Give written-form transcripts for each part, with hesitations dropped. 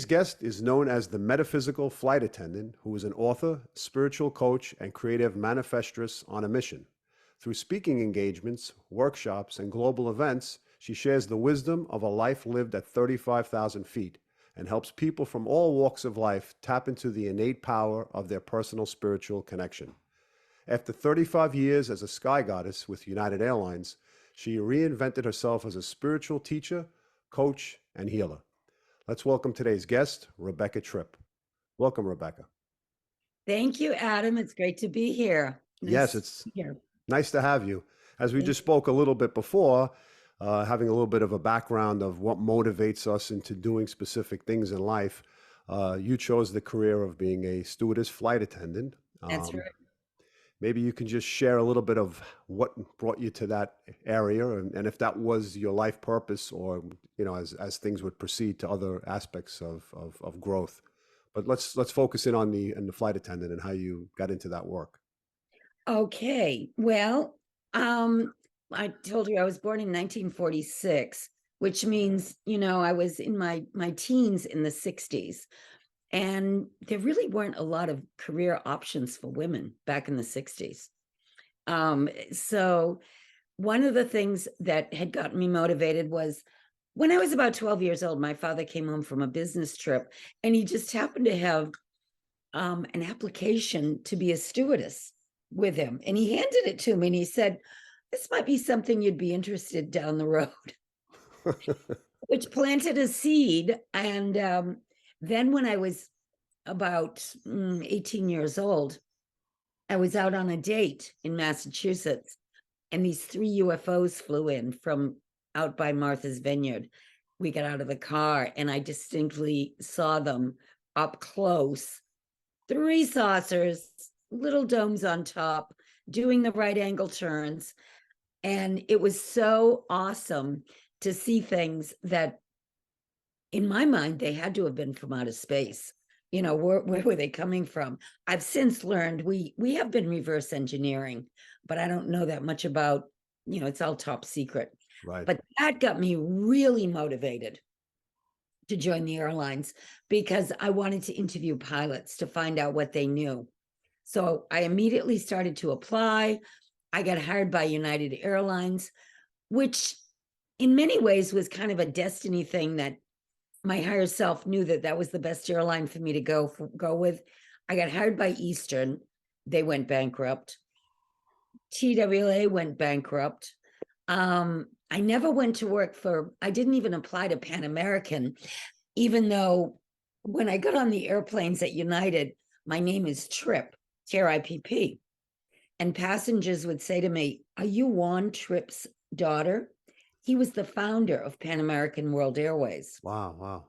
Today's guest is known as the Metaphysical Flight Attendant, who is an author, spiritual coach, and creative manifestress on a mission. Through speaking engagements, workshops, and global events, she shares the wisdom of a life lived at 35,000 feet and helps people from all walks of life tap into the innate power of their personal spiritual connection. After 35 years as a sky goddess with United Airlines, she reinvented herself as a spiritual teacher, coach, and healer. Let's welcome today's guest, Becca Tripp. Welcome, Rebecca. Thank you, Adam. It's great to be here. Yes, it's nice to have you. As we just spoke a little bit before, having a little bit of a background of what motivates us into doing specific things in life, you chose the career of being a stewardess flight attendant. That's right. Maybe you can just share a little bit of what brought you to that area, and if that was your life purpose, or as things would proceed to other aspects of growth. But let's focus in on the flight attendant and how you got into that work. Okay. Well, I told you I was born in 1946, which means I was in my teens in the 60s. And there really weren't a lot of career options for women back in the 60s. So one of the things that had gotten me motivated was when I was about 12 years old, my father came home from a business trip, and he just happened to have an application to be a stewardess with him. And he handed it to me and he said, "This might be something you'd be interested down the road," which planted a seed. And then when I was about 18 years old, I was out on a date in Massachusetts, and these 3 UFOs flew in from out by Martha's Vineyard. We got out of the car, and I distinctly saw them up close. 3 saucers, little domes on top, doing the right angle turns. And it was so awesome to see things that, in my mind, they had to have been from outer space. Where were they coming from? I've since learned we have been reverse engineering, but I don't know that much about, it's all top secret. Right. But that got me really motivated to join the airlines, because I wanted to interview pilots to find out what they knew. So I immediately started to apply. I got hired by United Airlines, which in many ways was kind of a destiny thing, that my higher self knew that was the best airline for me to go with. I got hired by Eastern. They went bankrupt. TWA went bankrupt. I never went to work I didn't even apply to Pan American, even though when I got on the airplanes at United, my name is Tripp, Tripp. And passengers would say to me, "Are you Juan Tripp's daughter?" He was the founder of Pan American World Airways. Wow.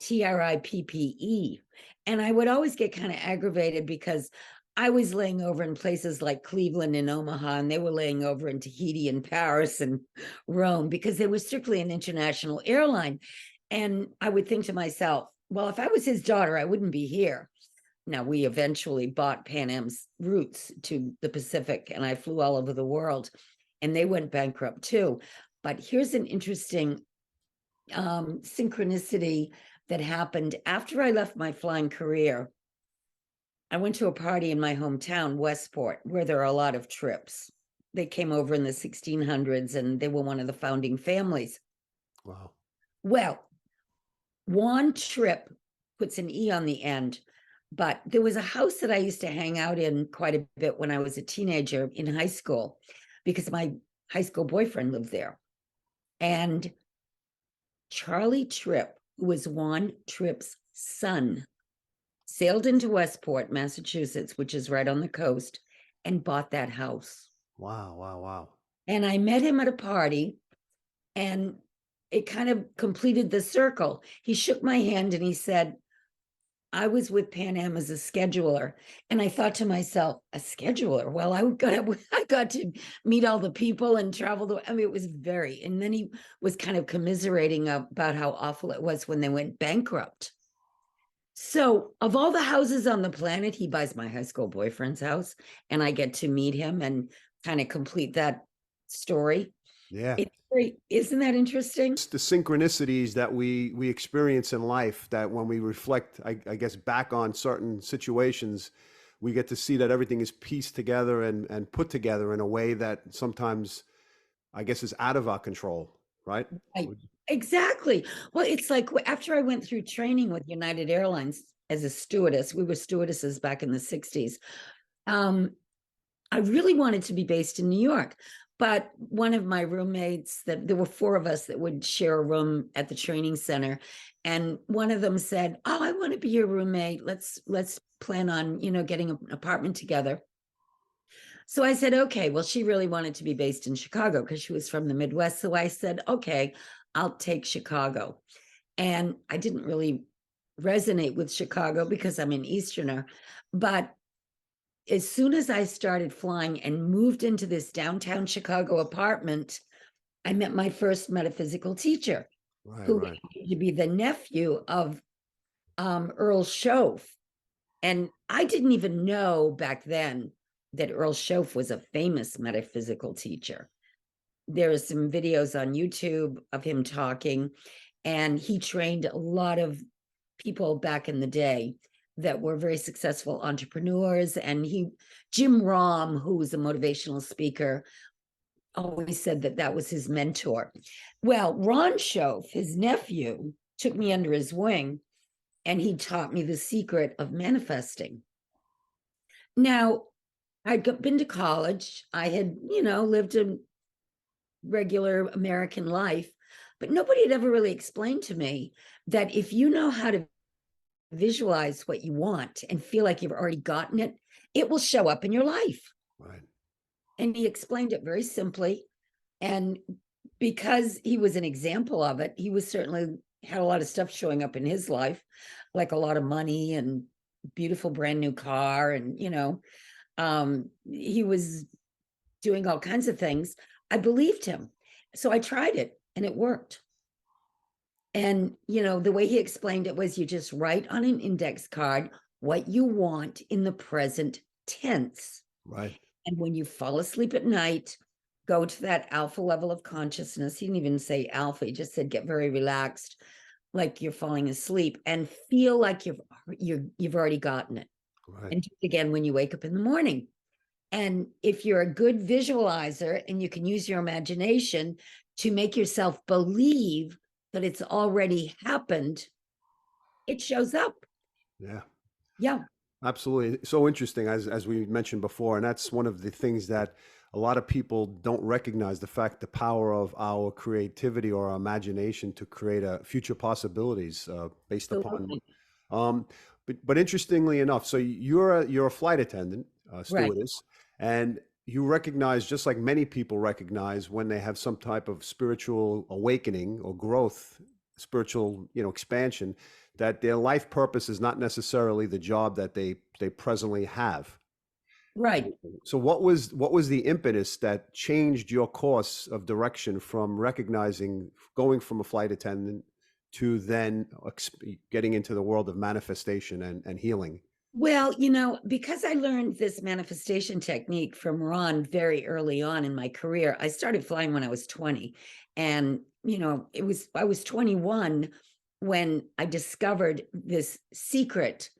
TRIPPE. And I would always get kind of aggravated because I was laying over in places like Cleveland and Omaha, and they were laying over in Tahiti and Paris and Rome, because they were strictly an international airline. And I would think to myself, well, if I was his daughter, I wouldn't be here. Now, we eventually bought Pan Am's routes to the Pacific, and I flew all over the world, and they went bankrupt too. But here's an interesting synchronicity that happened after I left my flying career. I went to a party in my hometown, Westport, where there are a lot of Tripps. They came over in the 1600s, and they were one of the founding families. Wow. Well, Juan Tripp puts an E on the end, but there was a house that I used to hang out in quite a bit when I was a teenager in high school, because my high school boyfriend lived there. And Charlie Tripp, who was Juan Tripp's son, sailed into Westport, Massachusetts, which is right on the coast, and bought that house. Wow. And I met him at a party, and it kind of completed the circle. He shook my hand and he said, "I was with Pan Am as a scheduler." And I thought to myself, a scheduler? Well, I got to meet all the people and travel. It was and then he was kind of commiserating about how awful it was when they went bankrupt. So of all the houses on the planet, he buys my high school boyfriend's house, and I get to meet him and kind of complete that story. Yeah. It's great. Isn't that interesting? It's the synchronicities that we experience in life that when we reflect, I guess, back on certain situations, we get to see that everything is pieced together and put together in a way that sometimes, I guess, is out of our control, right? Right. Exactly. Well, it's like after I went through training with United Airlines as a stewardess, we were stewardesses back in the 60s. Um, I really wanted to be based in New York, but one of my roommates, that there were four of us that would share a room at the training center, and one of them said, "Oh, I want to be your roommate. Let's plan on, getting an apartment together." So I said, "Okay." Well, she really wanted to be based in Chicago because she was from the Midwest. So I said, "Okay, I'll take Chicago." And I didn't really resonate with Chicago because I'm an Easterner, but as soon as I started flying and moved into this downtown Chicago apartment, I met my first metaphysical teacher, Right, who right, happened to be the nephew of Earl Schoaf. And I didn't even know back then that Earl Schoaf was a famous metaphysical teacher. There are some videos on YouTube of him talking, and he trained a lot of people back in the day that were very successful entrepreneurs. And Jim Rohn, who was a motivational speaker, always said that that was his mentor. Well, Ron Schoaf, his nephew, took me under his wing, and he taught me the secret of manifesting. Now, I'd been to college. I had, lived a regular American life, but nobody had ever really explained to me that if you know how to visualize what you want and feel like you've already gotten it, it will show up in your life. right. And he explained it very simply. And because he was an example of it, he was certainly had a lot of stuff showing up in his life, like a lot of money and beautiful brand new car. And, he was doing all kinds of things. I believed him. So I tried it and it worked. And, the way he explained it was you just write on an index card what you want in the present tense. Right. And when you fall asleep at night, go to that alpha level of consciousness. He didn't even say alpha, he just said get very relaxed, like you're falling asleep, and feel like you've already gotten it. Right. And do it again when you wake up in the morning. And if you're a good visualizer and you can use your imagination to make yourself believe that it's already happened, it shows up. Yeah. Yeah. Absolutely. So interesting, as we mentioned before, and that's one of the things that a lot of people don't recognize, the fact, the power of our creativity or our imagination to create a future possibilities based upon. Absolutely. Um, but interestingly enough, so you're a flight attendant, Right. stewardess, and you recognize, just like many people recognize, when they have some type of spiritual awakening or growth, spiritual, expansion, that their life purpose is not necessarily the job that they presently have. Right. So what was the impetus that changed your course of direction from recognizing, going from a flight attendant to then getting into the world of manifestation and healing? Well, because I learned this manifestation technique from Ron very early on in my career, I started flying when I was 20. And, I was 21 when I discovered this secret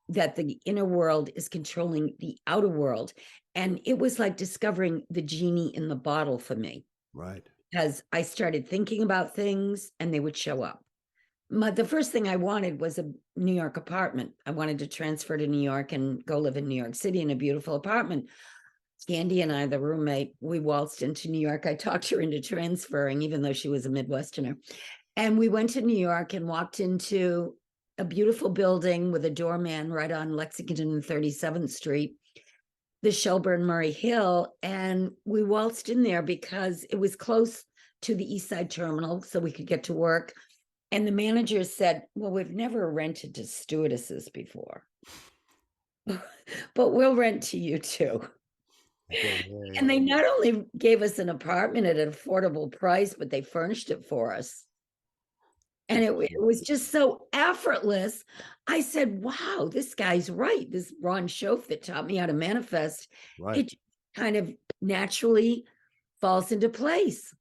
that the inner world is controlling the outer world. And it was like discovering the genie in the bottle for me, Right. because I started thinking about things and they would show up. The first thing I wanted was a New York apartment. I wanted to transfer to New York and go live in New York City in a beautiful apartment. Candy and I, the roommate, we waltzed into New York. I talked her into transferring, even though she was a Midwesterner. And we went to New York and walked into a beautiful building with a doorman right on Lexington and 37th Street, the Shelburne Murray Hill. And we waltzed in there because it was close to the East Side Terminal, so we could get to work. And the manager said, "Well, we've never rented to stewardesses before, but we'll rent to you too." Okay. Yeah, And yeah. they not only gave us an apartment at an affordable price, but they furnished it for us. And it was just so effortless. I said, "Wow, this guy's right. This Ron Schoaf that taught me how to manifest, Right. it kind of naturally falls into place."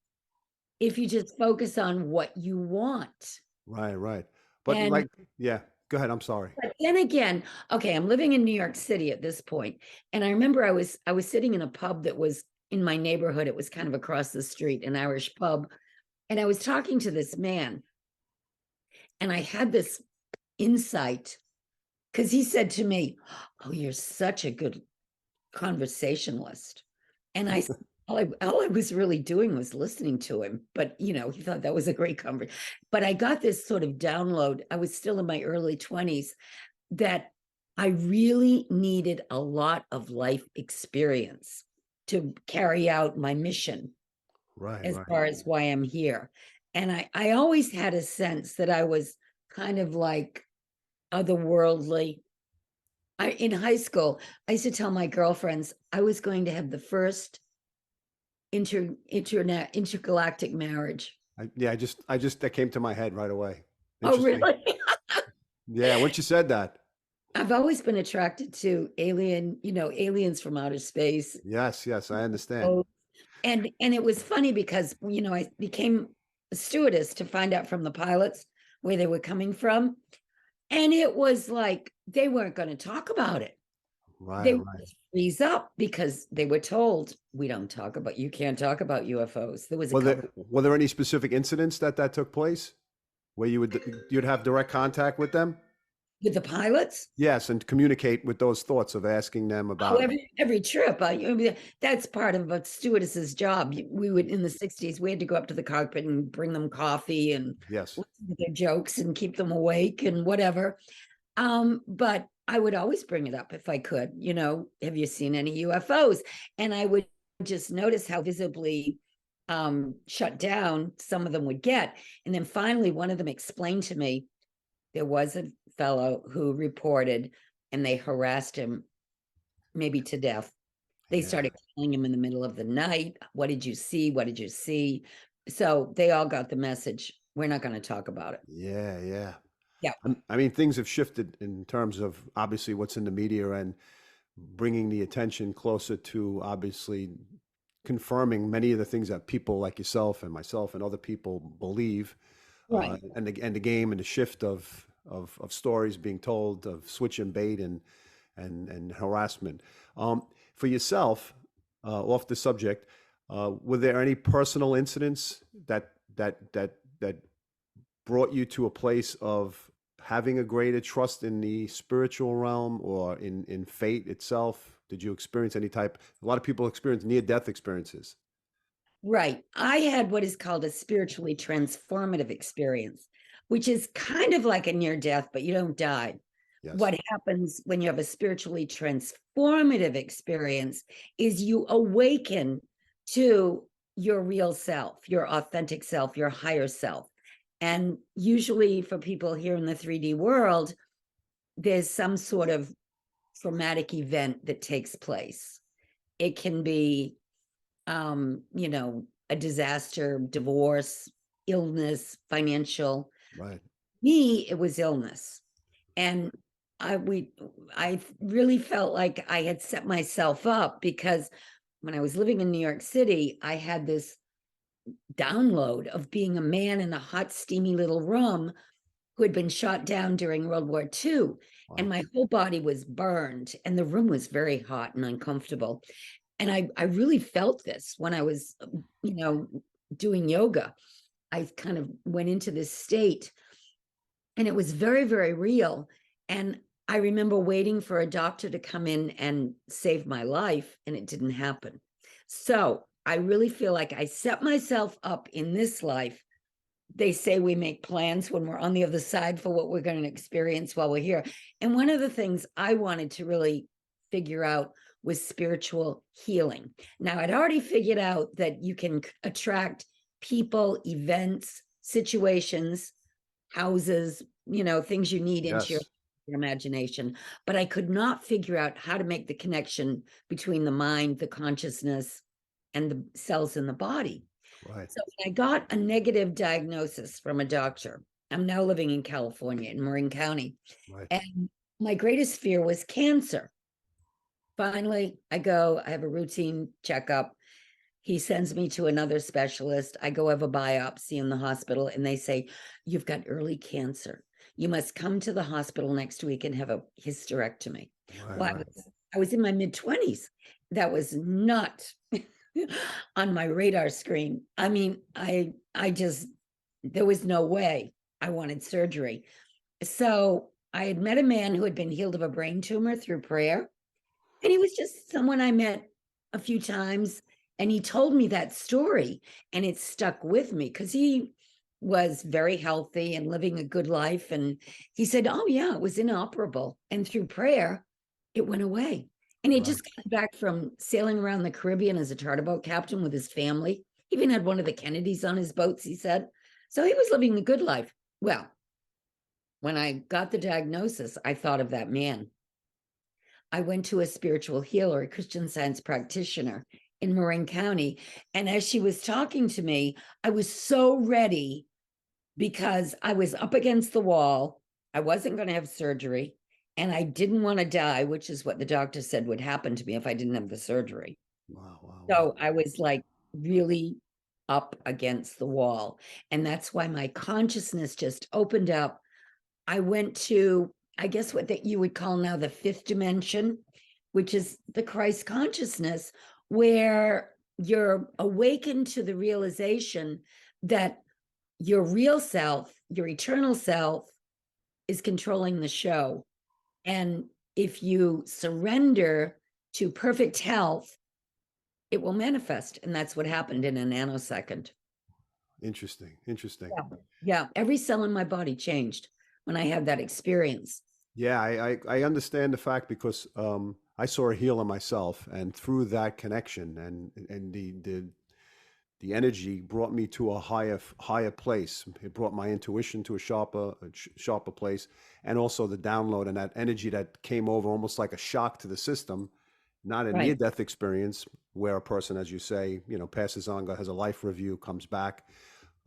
if you just focus on what you want. Right, right. But And like, yeah, go ahead. I'm sorry. but then again, okay, I'm living in New York City at this point, and I remember I was sitting in a pub that was in my neighborhood. It was kind of across the street, an Irish pub, and I was talking to this man, and I had this insight because he said to me, "Oh, you're such a good conversationalist," and all I was really doing was listening to him. But he thought that was a great conversation. But I got this sort of download. I was still in my early 20s that I really needed a lot of life experience to carry out my mission Right, as right. far as why I'm here. And I always had a sense that I was kind of like otherworldly. In high school, I used to tell my girlfriends I was going to have the first intergalactic marriage. Yeah, that came to my head right away. Oh, Interesting. really? Yeah, once you said that. I've always been attracted to aliens from outer space. Yes, yes, I understand. Oh, and it was funny because I became a stewardess to find out from the pilots where they were coming from, and it was like they weren't going to talk about it. Right, They would right. freeze up because they were told you can't talk about UFOs. There was a Were couple there any specific incidents that took place where you'd have direct contact with them? with the pilots. Yes, and communicate with those thoughts of asking them Oh, about. every trip. I mean, that's part of a stewardess's job. We would in the 60s, we had to go up to the cockpit and bring them coffee and Yes. listen to their jokes and keep them awake and whatever. But I would always bring it up if I could, have you seen any UFOs? And I would just notice how visibly shut down some of them would get. And then finally, one of them explained to me there was a fellow who reported and they harassed him maybe to death. They Yeah. started calling him in the middle of the night. What did you see? What did you see? So they all got the message. We're not going to talk about it. Yeah, yeah. Yeah. I mean, things have shifted in terms of obviously what's in the media and bringing the attention closer to obviously confirming many of the things that people like yourself and myself and other people believe, Right. and the game and the shift of stories being told of switch and bait and harassment. For yourself, off the subject, were there any personal incidents that brought you to a place of having a greater trust in the spiritual realm or in fate itself? Did you experience any type? A lot of people experience near-death experiences. Right. I had what is called a spiritually transformative experience, which is kind of like a near death, but you don't die. Yes. What happens when you have a spiritually transformative experience is you awaken to your real self, your authentic self, your higher self. And usually for people here in the 3D world, there's some sort of traumatic event that takes place. It can be a disaster, divorce, illness, financial. Right. Me, it was illness. And I really felt like I had set myself up because when I was living in New York City, I had this download of being a man in a hot, steamy little room who had been shot down during World War II. And Wow. my whole body was burned, and the room was very hot and uncomfortable. And I really felt this when I was, doing yoga. I kind of went into this state and it was very, very real. And I remember waiting for a doctor to come in and save my life, and it didn't happen. So I really feel like I set myself up in this life. They say we make plans when we're on the other side for what we're going to experience while we're here. And one of the things I wanted to really figure out was spiritual healing. Now, I'd already figured out that you can attract people, events, situations, houses, things you need into Yes. your imagination. But I could not figure out how to make the connection between the mind, the consciousness, and the cells in the body. Right. So when I got a negative diagnosis from a doctor, I'm now living in California in Marin County, Right. and my greatest fear was cancer. Finally, I have a routine checkup, He sends me to another specialist. I go have a biopsy in the hospital, and they say, "You've got early cancer. You must come to the hospital next week and have a hysterectomy." Right, Well, right, I was in my mid-20s. That was not on my radar screen. I mean, I just, there was no way I wanted surgery. So I had met a man who had been healed of a brain tumor through prayer. And he was just someone I met a few times. And he told me that story, and it stuck with me because he was very healthy and living a good life. And he said, "Oh, yeah, it was inoperable. And through prayer, it went away." And he right. just got back from sailing around the Caribbean as a charter boat captain with his family. He even had one of the Kennedys on his boats, he said. So he was living the good life. Well, when I got the diagnosis, I thought of that man. I went to a spiritual healer, a Christian Science practitioner in Marin County. And as she was talking to me, I was so ready because I was up against the wall. I wasn't going to have surgery, and I didn't want to die, which is what the doctor said would happen to me if I didn't have the surgery. Wow, wow, wow. So I was like really up against the wall. And that's why my consciousness just opened up. I went to, I guess, what that you would call now the fifth dimension, which is the Christ consciousness, where you're awakened to the realization that your real self, your eternal self, is controlling the show. And if you surrender to perfect health, it will manifest. And that's what happened in a nanosecond. Interesting, interesting. Yeah. Yeah. Every cell in my body changed when I had that experience. Yeah, I understand the fact because I saw a healer myself, and through that connection and the energy brought me to a higher place. It brought my intuition to a sharper place, and also the download and that energy that came over almost like a shock to the system, not a near Right. death experience where a person, as you say, passes on, has a life review, comes back.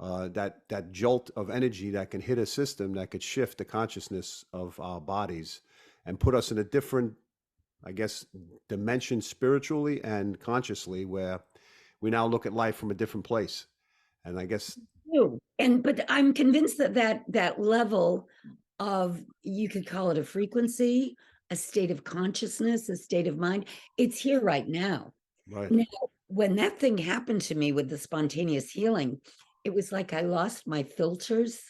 That jolt of energy that can hit a system that could shift the consciousness of our bodies and put us in a different, I guess, dimension spiritually and consciously, where we now look at life from a different place. And I guess, But I'm convinced that that level of, you could call it a frequency, a state of consciousness, a state of mind, it's here right now. right, Now, when that thing happened to me with the spontaneous healing, it was like I lost my filters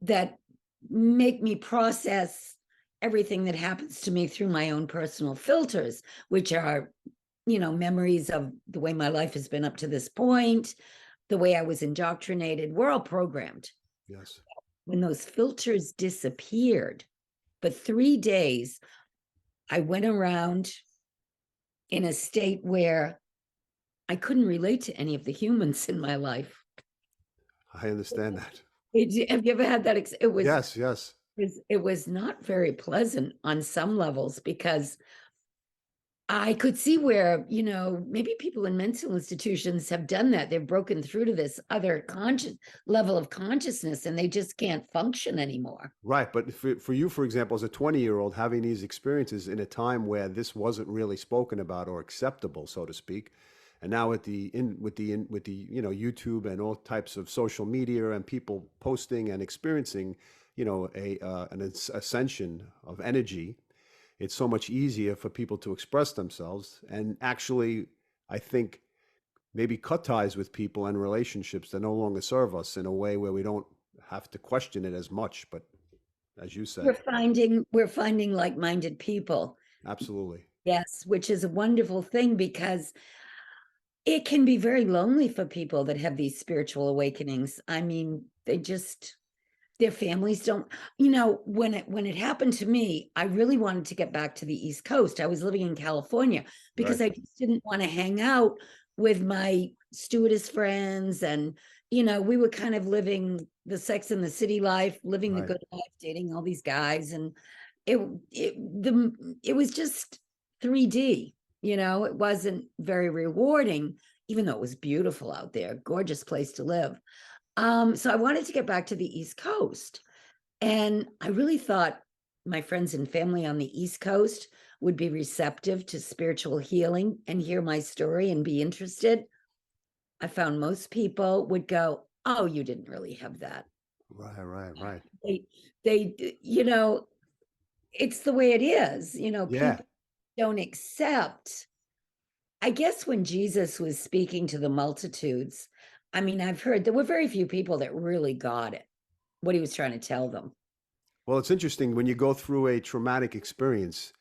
that make me process everything that happens to me through my own personal filters, which are, memories of the way my life has been up to this point, the way I was indoctrinated. We're all programmed. yes. When those filters disappeared, for 3 days, I went around in a state where I couldn't relate to any of the humans in my life. I understand that. Have you ever had that? It was, Yes, yes. it was not very pleasant on some levels, because I could see where, maybe people in mental institutions have done that. They've broken through to this other conscious level of consciousness, and they just can't function anymore. Right. But for you, for example, as a 20-year-old having these experiences in a time where this wasn't really spoken about or acceptable, so to speak, and now with the YouTube and all types of social media and people posting and experiencing, an ascension of energy, it's so much easier for people to express themselves and actually, I think, maybe cut ties with people and relationships that no longer serve us in a way where we don't have to question it as much. But as you said, We're finding like-minded people. absolutely. Yes, which is a wonderful thing, because it can be very lonely for people that have these spiritual awakenings. I mean, their families don't, when it happened to me, I really wanted to get back to the East Coast. I was living in California because Right, I just didn't want to hang out with my stewardess friends. And, we were kind of living the Sex and the City life, living the right. good life, dating all these guys. And it, it was just 3D, it wasn't very rewarding, even though it was beautiful out there, gorgeous place to live. So I wanted to get back to the East Coast. And I really thought my friends and family on the East Coast would be receptive to spiritual healing and hear my story and be interested, I found most people would go, "Oh, you didn't really have that." Right. They, it's the way it is. Yeah. People don't accept. I guess when Jesus was speaking to the multitudes, I mean, I've heard there were very few people that really got it, what he was trying to tell them. Well, it's interesting when you go through a traumatic experience.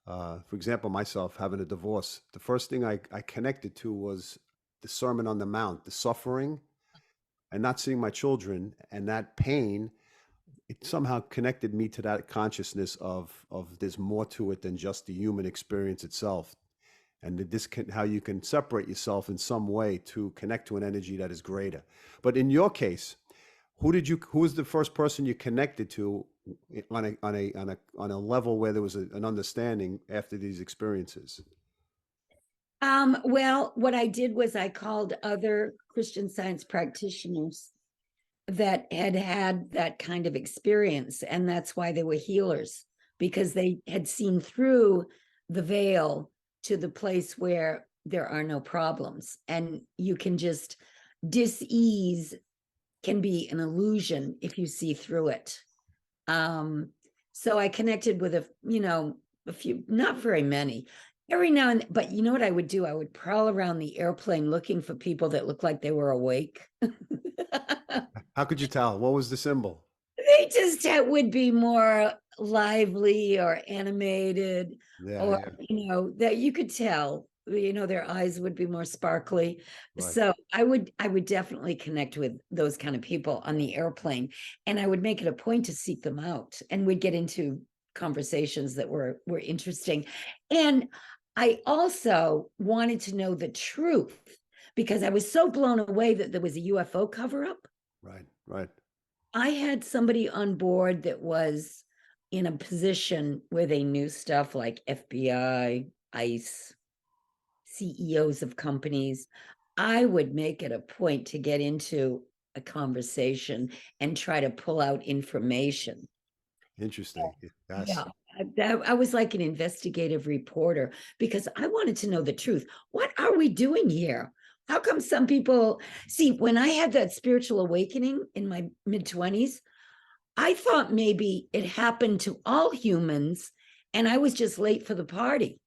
For example, myself having a divorce, the first thing I connected to was the Sermon on the Mount, the suffering and not seeing my children and that pain. It somehow connected me to that consciousness of there's more to it than just the human experience itself, and how you can separate yourself in some way to connect to an energy that is greater. But in your case, who was the first person you connected to on a level where there was an understanding after these experiences? Well, what I did was I called other Christian Science practitioners that had that kind of experience, and that's why they were healers, because they had seen through the veil to the place where there are no problems, and you can just dis-ease can be an illusion if you see through it. So I connected with a few, not very many. Every now and but you know what I would do? I would prowl around the airplane looking for people that looked like they were awake. How could you tell? What was the symbol? They just would be more lively or animated, Yeah, or yeah, that you could tell, their eyes would be more sparkly. right. So I would definitely connect with those kind of people on the airplane, and I would make it a point to seek them out, and we'd get into conversations that were interesting. And I also wanted to know the truth, because I was so blown away that there was a UFO cover up. Right. I had somebody on board that was in a position where they knew stuff like FBI, ICE, CEOs of companies. I would make it a point to get into a conversation and try to pull out information. Interesting. Yes. Yeah, I was like an investigative reporter, because I wanted to know the truth. What are we doing here? How come some people see, when I had that spiritual awakening in my mid-20s, I thought maybe it happened to all humans and I was just late for the party,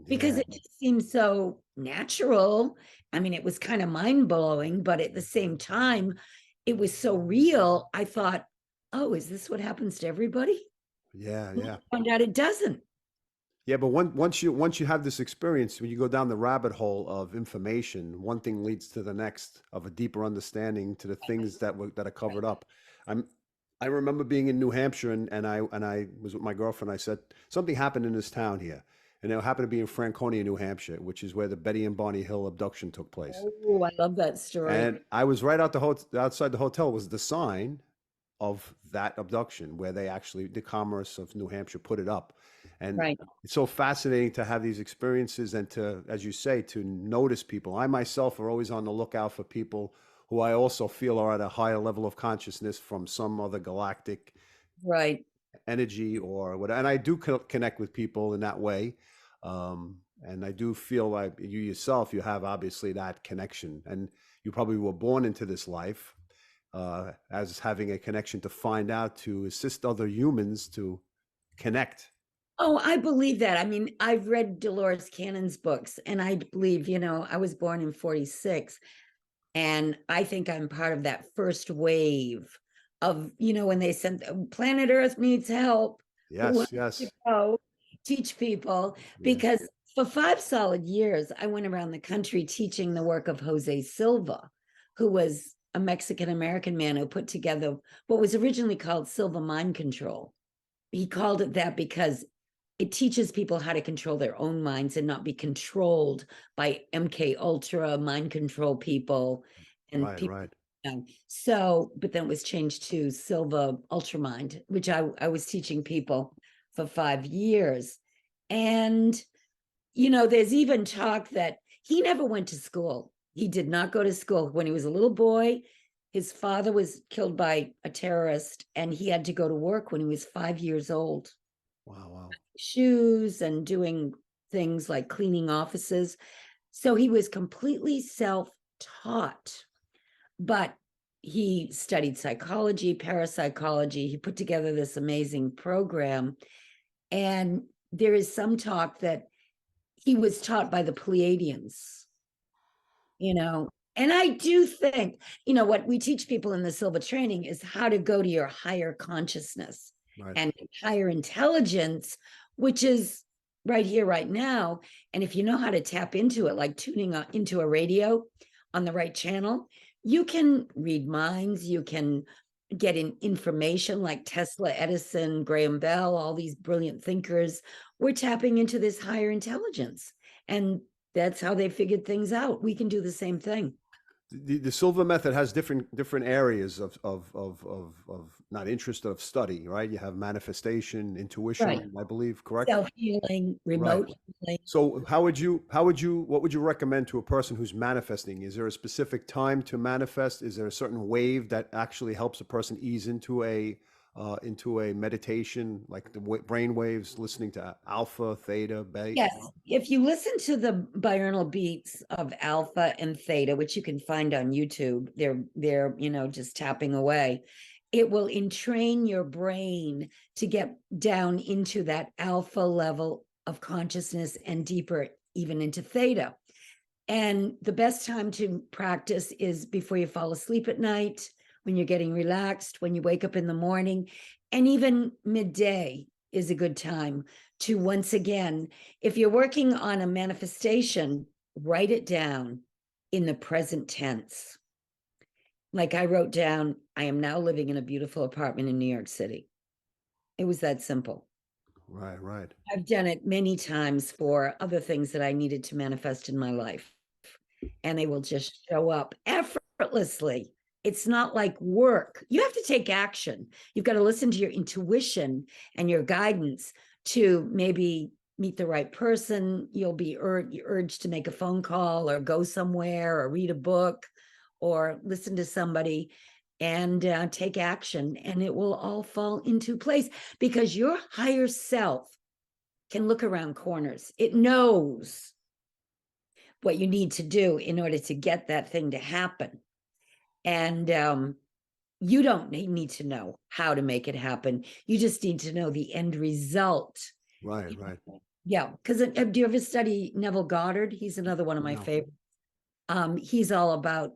because Yeah. it just seemed so natural. I mean, it was kind of mind blowing, but at the same time, it was so real. I thought, oh, is this what happens to everybody? Yeah. I found out it doesn't. Yeah, but once you have this experience, when you go down the rabbit hole of information, one thing leads to the next of a deeper understanding to the things that are covered up. I'm I remember being in New Hampshire and I was with my girlfriend. I said something happened in this town here, and it happened to be in Franconia, New Hampshire, which is where the Betty and Barney Hill abduction took place. Oh, I love that story. And I was right outside the hotel was the sign of that abduction, where they actually, the Commerce of New Hampshire, put it up. And Right. it's so fascinating to have these experiences and to, as you say, to notice people. I myself are always on the lookout for people who I also feel are at a higher level of consciousness from some other galactic Right. energy or whatever. And I do connect with people in that way. And I do feel like you yourself, you have obviously that connection. And you probably were born into this life as having a connection to find out, to assist other humans to connect. Oh, I believe that. I mean, I've read Dolores Cannon's books, and I believe, I was born in 46, and I think I'm part of that first wave of, when they sent Planet Earth needs help. Who Yes, wants to yes. go teach people? Yeah. Because for 5 solid years, I went around the country teaching the work of Jose Silva, who was a Mexican American man who put together what was originally called Silva Mind Control. He called it that because it teaches people how to control their own minds and not be controlled by MK Ultra mind control people and Right, people. right. So, but then it was changed to Silva Ultramind, which I was teaching people for 5 years. And, there's even talk that he never went to school. He did not go to school. When he was a little boy, his father was killed by a terrorist, and he had to go to work when he was 5 years old. Wow, wow. shoes and doing things like cleaning offices. So he was completely self-taught, but he studied psychology, parapsychology. He put together this amazing program. And there is some talk that he was taught by the Pleiadians, you know. And I do think, what we teach people in the Silva training is how to go to your higher consciousness Right. and higher intelligence, which is right here, right now. And if you know how to tap into it, like tuning into a radio on the right channel, you can read minds, you can get in information like Tesla, Edison, Graham Bell, all these brilliant thinkers. We're tapping into this higher intelligence. And that's how they figured things out. We can do the same thing. The Silva method has different areas of not interest of study, right? You have manifestation, Right. intuition, I believe, correct? Self-healing, Right. remote healing. So what would you recommend to a person who's manifesting? Is there a specific time to manifest? Is there a certain wave that actually helps a person ease into a meditation, like the brain waves, listening to alpha, theta, beta? Yes. If you listen to the binaural beats of alpha and theta, which you can find on YouTube, they're just tapping away. It will entrain your brain to get down into that alpha level of consciousness and deeper even into theta. And the best time to practice is before you fall asleep at night, when you're getting relaxed, when you wake up in the morning, and even midday is a good time to once again, if you're working on a manifestation, write it down in the present tense. Like I wrote down, I am now living in a beautiful apartment in New York City. It was that simple. Right, right. I've done it many times for other things that I needed to manifest in my life, and they will just show up effortlessly. It's not like work. You have to take action. You've got to listen to your intuition and your guidance to maybe meet the right person. You'll be urged to make a phone call or go somewhere or read a book or listen to somebody and take action, and it will all fall into place because your higher self can look around corners. It knows what you need to do in order to get that thing to happen. And you don't need to know how to make it happen. You just need to know the end result. Right, right. Yeah. Because do you ever study Neville Goddard? He's another one of my No. favorites. He's all about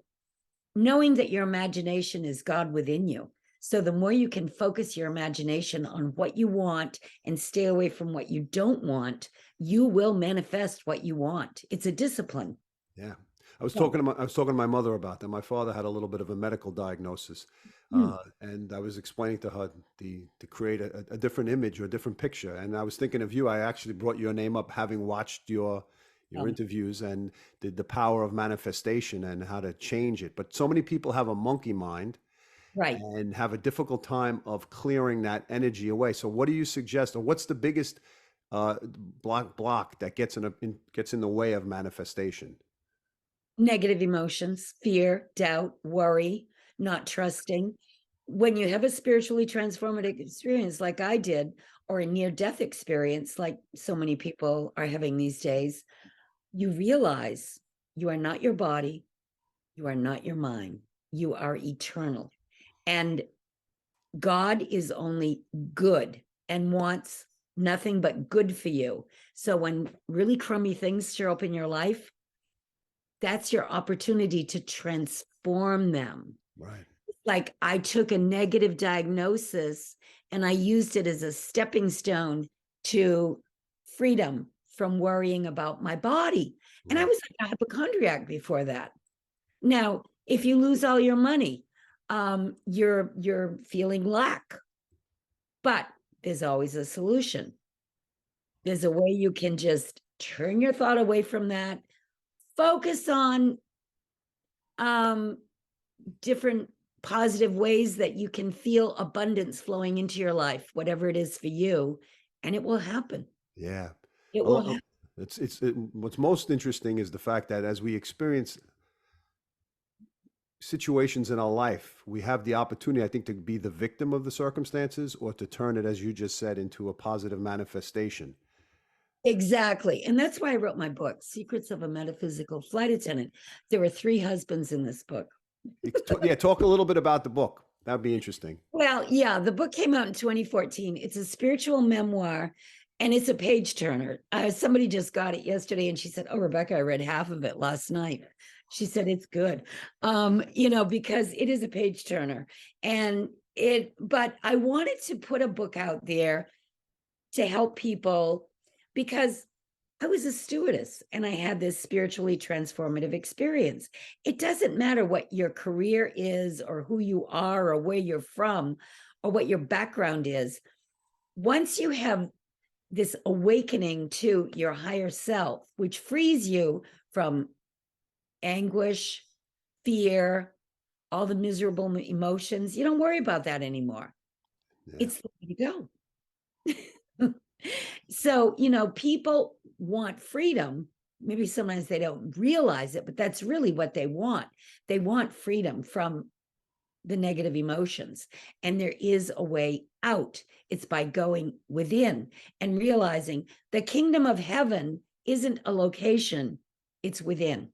knowing that your imagination is God within you. So the more you can focus your imagination on what you want and stay away from what you don't want, you will manifest what you want. It's a discipline. Yeah. Yeah. I was talking to my mother about that. My father had a little bit of a medical diagnosis, Mm. and I was explaining to her to create a different image or a different picture. And I was thinking of you. I actually brought your name up, having watched your Um, interviews and the power of manifestation and how to change it. But so many people have a monkey mind right. and have a difficult time of clearing that energy away. So, what do you suggest, or what's the biggest block that gets in the way of manifestation? Negative emotions, fear, doubt, worry, not trusting. When you have a spiritually transformative experience like I did, or a near death experience like so many people are having these days, you realize you are not your body, you are not your mind, you are eternal. And God is only good and wants nothing but good for you. So when really crummy things show up in your life, that's your opportunity to transform them. Right. Like I took a negative diagnosis and I used it as a stepping stone to freedom from worrying about my body. And I Right. was like a hypochondriac before that. Now, if you lose all your money, you're feeling lack, but there's always a solution. There's a way you can just turn your thought away from that, focus on um, different positive ways that you can feel abundance flowing into your life, whatever it is for you, and it will happen. Yeah. It A will lo- happen. what's most interesting is the fact that as we experience situations in our life, we have the opportunity, I think, to be the victim of the circumstances or to turn it, as you just said, into a positive manifestation. Exactly. And that's why I wrote my book, Secrets of a Metaphysical Flight Attendant. There were 3 husbands in this book. Yeah, talk a little bit about the book. That'd be interesting. Well, yeah, the book came out in 2014. It's a spiritual memoir and it's a page turner. Somebody just got it yesterday and she said, "Oh, Rebecca, I read half of it last night." She said it's good. Because it is a page turner. But I wanted to put a book out there to help people because I was a stewardess and I had this spiritually transformative experience. It doesn't matter what your career is or who you are or where you're from or what your background is. Once you have this awakening to your higher self, which frees you from anguish, fear, all the miserable emotions, you don't worry about that anymore. Yeah. It's the way to go. So, people want freedom. Maybe sometimes they don't realize it, but that's really what they want. They want freedom from the negative emotions. And there is a way out. It's by going within and realizing the kingdom of heaven isn't a location, it's within.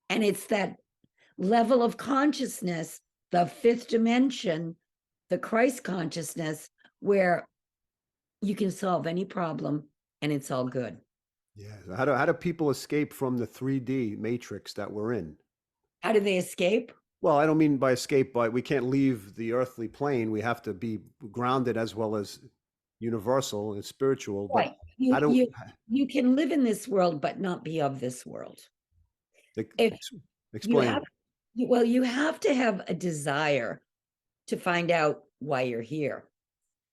And it's that level of consciousness, the 5th dimension, the Christ consciousness, where you can solve any problem and it's all good. Yeah. So how do people escape from the 3D matrix that we're in? How do they escape? Well, I don't mean by escape, but we can't leave the earthly plane. We have to be grounded as well as universal and spiritual. But Right. how do You can live in this world, but not be of this world. If you explain? have, you have to have a desire to find out why you're here.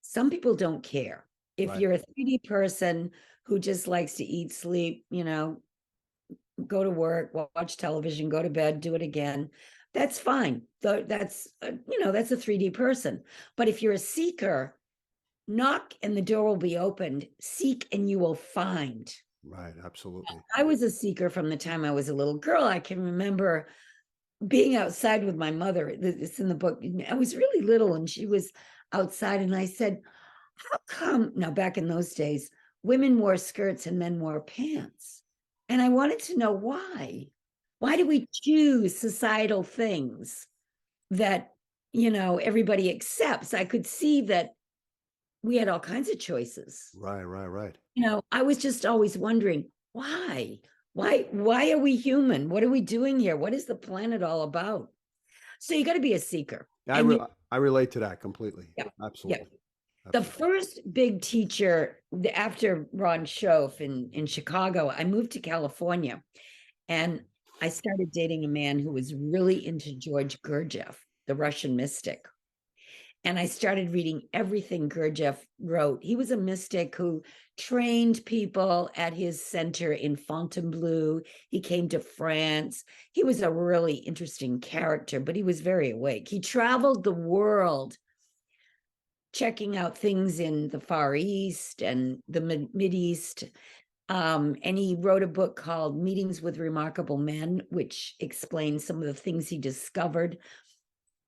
Some people don't care. If Right. you're a 3D person who just likes to eat, sleep, go to work, watch television, go to bed, do it again, that's fine. That's that's a 3D person. But if you're a seeker, knock and the door will be opened. Seek and you will find. Right. Absolutely. I was a seeker from the time I was a little girl. I can remember being outside with my mother. It's in the book. I was really little and she was outside and I said, "How come?" Now, back in those days, women wore skirts and men wore pants. And I wanted to know why. Why do we choose societal things that, everybody accepts? I could see that we had all kinds of choices. Right. Right. Right. I was just always wondering why? Why are we human? What are we doing here? What is the planet all about? So you got to be a seeker. And I relate to that completely. yeah, yeah. Absolutely. The Absolutely. first big teacher after Ron Schoaf in Chicago, I moved to California and I started dating a man who was really into George Gurdjieff, the Russian mystic. And I started reading everything Gurdjieff wrote. He was a mystic who trained people at his center in Fontainebleau. He came to France. He was a really interesting character, but he was very awake. He traveled the world checking out things in the Far East and the Mideast. And he wrote a book called Meetings with Remarkable Men, which explains some of the things he discovered.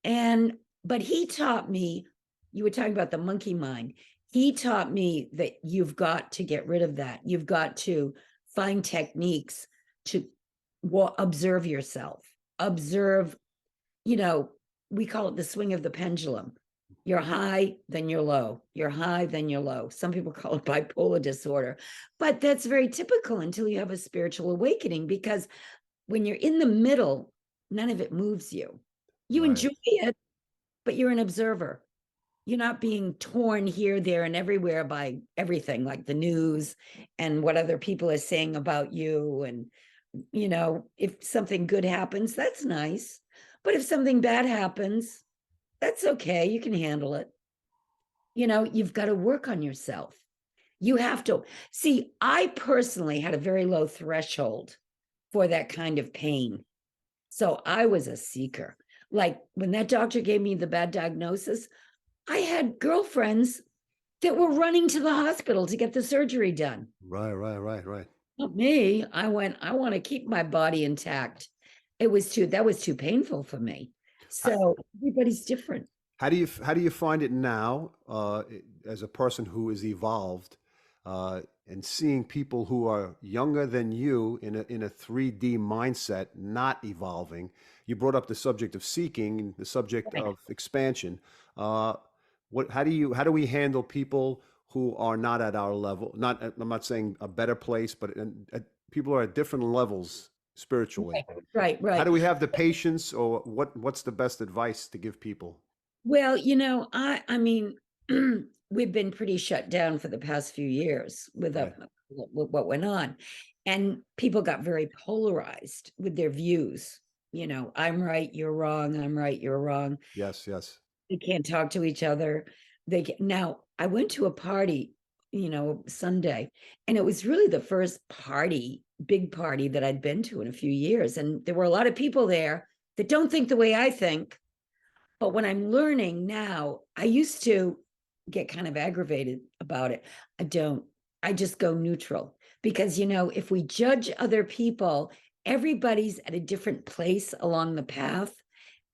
But he taught me, you were talking about the monkey mind. He taught me that you've got to get rid of that. You've got to find techniques to observe yourself. Observe, we call it the swing of the pendulum. You're high, then you're low. You're high, then you're low. Some people call it bipolar disorder, but that's very typical until you have a spiritual awakening, because when you're in the middle, none of it moves you. You Right. enjoy it, but you're an observer. You're not being torn here, there, and everywhere by everything, like the news and what other people are saying about you. And, if something good happens, that's nice. But if something bad happens, that's okay. You can handle it. You've got to work on yourself. You have to see, I personally had a very low threshold for that kind of pain. So I was a seeker. Like when that doctor gave me the bad diagnosis, I had girlfriends that were running to the hospital to get the surgery done. Right. Right. Right. Right. Not me. I want to keep my body intact. that was too painful for me. So everybody's different. How do you find it now, as a person who is evolved, and seeing people who are younger than you in a 3D mindset not evolving? You brought up the subject of seeking, the subject Right. of expansion. Uh, how do we handle people who are not at our level? Not, I'm not saying a better place, but people are at different levels spiritually. Right, How right. do we have the patience, or what's the best advice to give people? Well, I mean, we've been pretty shut down for the past few years Right. with what went on. And people got very polarized with their views. I'm right, you're wrong, I'm right, you're wrong. Yes, yes. They can't talk to each other. Now, I went to a party, Sunday, and it was really the first big party that I'd been to in a few years. And there were a lot of people there that don't think the way I think. But when I'm learning now, I used to get kind of aggravated about it. I don't. I just go neutral because, if we judge other people, everybody's at a different place along the path.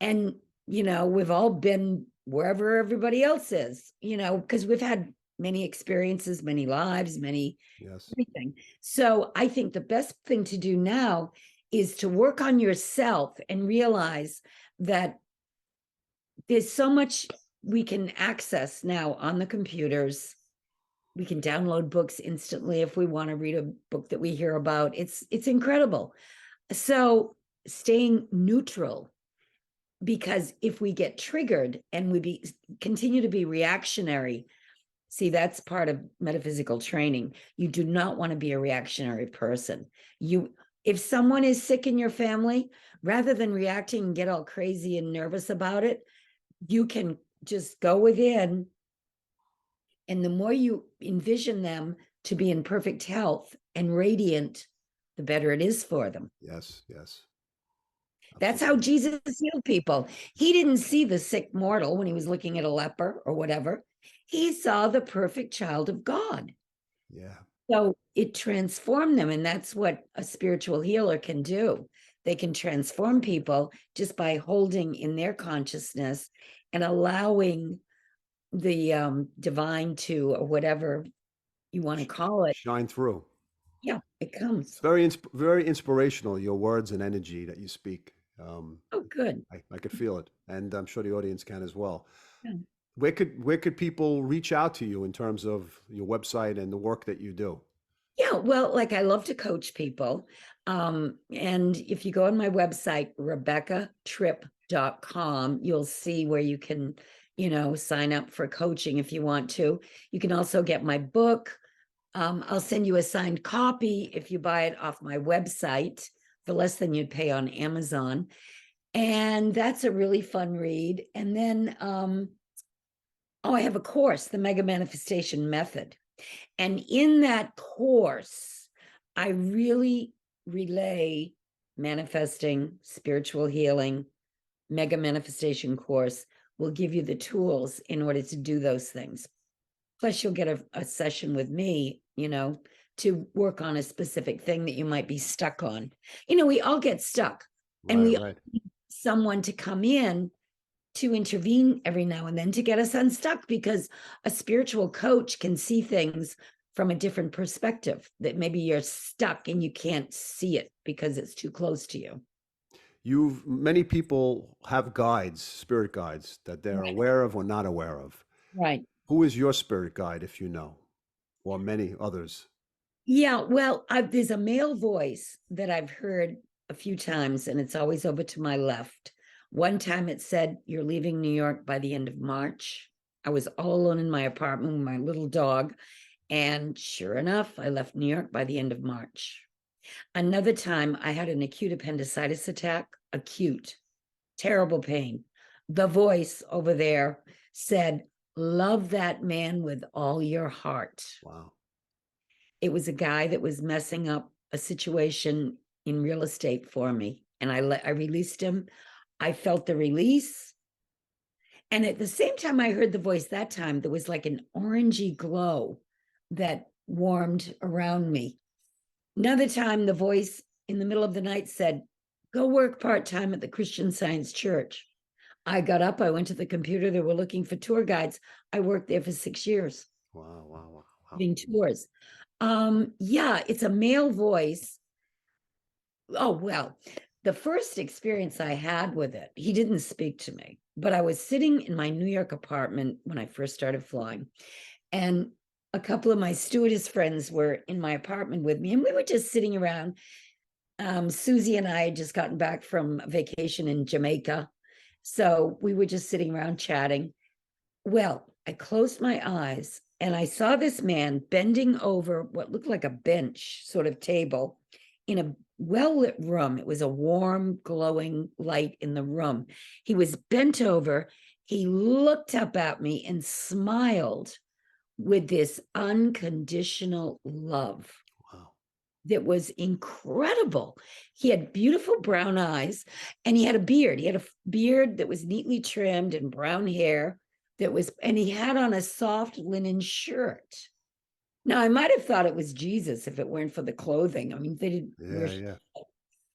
And, we've all been wherever everybody else is, because we've had many experiences, many lives, many Yes. everything. So I think the best thing to do now is to work on yourself and realize that there's so much we can access now on the computers. We can download books instantly if we want to read a book that we hear about. It's incredible. So staying neutral, because if we get triggered and continue to be reactionary, see, that's part of metaphysical training. You do not want to be a reactionary person. If someone is sick in your family, rather than reacting and get all crazy and nervous about it, you can just go within, and the more you envision them to be in perfect health and radiant, the better it is for them. Yes, yes. That's how Absolutely. Jesus healed people. He didn't see the sick mortal when he was looking at a leper or whatever. He saw the perfect child of God. Yeah. So it transformed them. And that's what a spiritual healer can do. They can transform people just by holding in their consciousness and allowing the divine to, or whatever you want to Sh- call it. Shine through. Yeah, it comes. Very inspirational, your words and energy that you speak. Oh, good. I could feel it, and I'm sure the audience can as well. Yeah. Where could people reach out to you in terms of your website and the work that you do? Yeah, well, like, I love to coach people. And if you go on my website, rebeccatripp.com, you'll see where you can, sign up for coaching if you want to. You can also get my book. I'll send you a signed copy if you buy it off my website for less than you'd pay on Amazon. And that's a really fun read. And then, I have a course, the Mega Manifestation Method. And in that course, I really relay manifesting, spiritual healing. Mega Manifestation course will give you the tools in order to do those things. Plus, you'll get a session with me, to work on a specific thing that you might be stuck on. We all get stuck, and Right, we all right. need someone to come in to intervene every now and then to get us unstuck, because a spiritual coach can see things from a different perspective that maybe you're stuck and you can't see it because it's too close to you. Many people have guides, spirit guides, that they're Right. aware of or not aware of. Right. Who is your spirit guide, if you know, or many others? Yeah, well, there's a male voice that I've heard a few times, and it's always over to my left. One time it said, "You're leaving New York by the end of March." I was all alone in my apartment with my little dog. And sure enough, I left New York by the end of March. Another time, I had an acute appendicitis attack, acute, terrible pain. The voice over there said, "Love that man with all your heart." Wow. It was a guy that was messing up a situation in real estate for me. And I released him. I felt the release. And at the same time I heard the voice that time, there was like an orangey glow that warmed around me. Another time, the voice in the middle of the night said, go work part-time at the Christian Science Church. I got up, I went to the computer, they were looking for tour guides. I worked there for 6 years, Wow, wow, wow, wow. giving tours. Yeah, it's a male voice. Oh, well, the first experience I had with it, he didn't speak to me, but I was sitting in my New York apartment when I first started flying, and a couple of my stewardess friends were in my apartment with me, and we were just sitting around. Susie and I had just gotten back from vacation in Jamaica, so we were just sitting around chatting. Well, I closed my eyes and I saw this man bending over what looked like a bench sort of table in a well-lit room. It was a warm, glowing light in the room. He was bent over. He looked up at me and smiled with this unconditional love Wow. that was incredible. He had beautiful brown eyes and he had a beard. He had a beard that was neatly trimmed and brown hair and he had on a soft linen shirt. Now, I might have thought it was Jesus if it weren't for the clothing. I mean, they didn't wear. Yeah.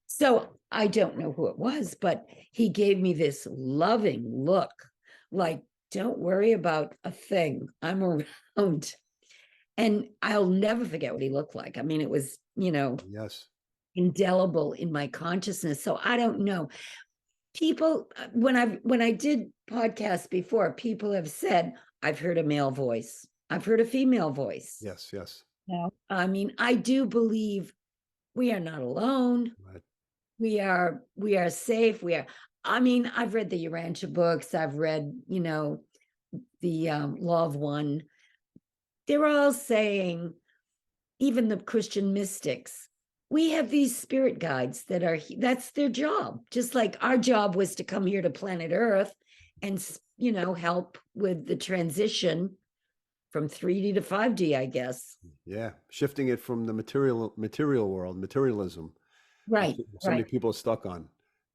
So I don't know who it was, but he gave me this loving look, like, don't worry about a thing. I'm around. And I'll never forget what he looked like. I mean, it was, Yes. indelible in my consciousness. So I don't know. People, when I did podcasts before, people have said, I've heard a male voice. I've heard a female voice. Yes. Yes. No, I mean, I do believe we are not alone. Right. We are safe. I mean, I've read the Urantia books. I've read, the Law of One. They're all saying, even the Christian mystics, we have these spirit guides that's their job. Just like our job was to come here to planet Earth and, help with the transition from 3D to 5D, I guess. Yeah. Shifting it from the material world, materialism, Right, so many right. people are stuck on,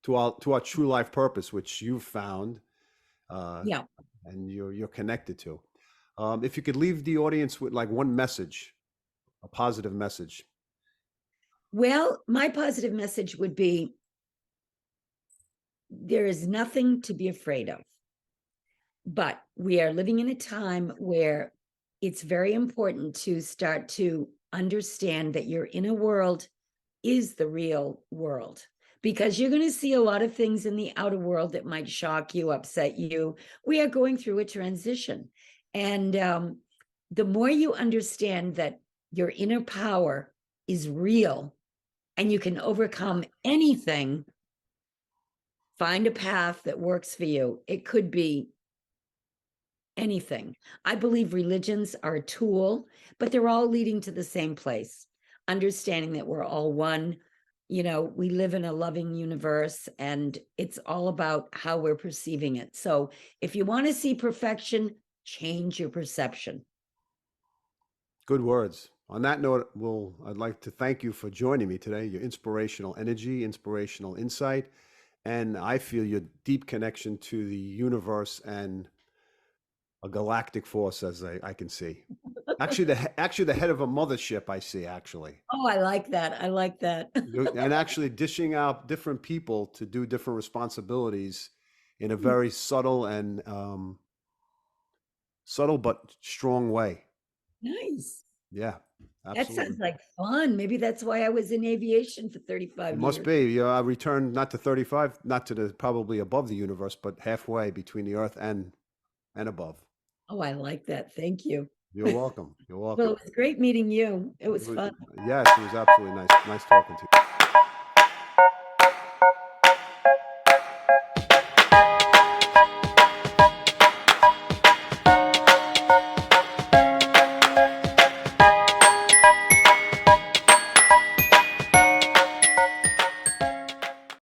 to our true life purpose, which you've found, uh, Yeah. and you're connected to. If you could leave the audience with like one message, a positive message. Well, my positive message would be there is nothing to be afraid of. But we are living in a time where it's very important to start to understand that your inner world is the real world, because you're going to see a lot of things in the outer world that might shock you, upset you. We are going through a transition. And the more you understand that your inner power is real and you can overcome anything, find a path that works for you. It could be anything. I believe religions are a tool, but they're all leading to the same place. Understanding that we're all one, we live in a loving universe and it's all about how we're perceiving it. So if you want to see perfection, change your perception. Good words. On that note, I'd like to thank you for joining me today. Your inspirational energy, inspirational insight, and I feel your deep connection to the universe and a galactic force, as I can see. Actually, the head of a mothership, I see. Actually, Oh, I like that. I like that. and actually dishing out different people to do different responsibilities in a very subtle but strong way. Nice. Yeah, That absolutely. sounds like fun. Maybe that's why I was in aviation for 35 It must years. be. Yeah, I returned not to 35, not to the probably above the universe, but halfway between the earth and above. Oh, I like that. Thank you. You're welcome. You're Well, welcome. it was great meeting you. It was fun. Yes, it was absolutely nice talking to you.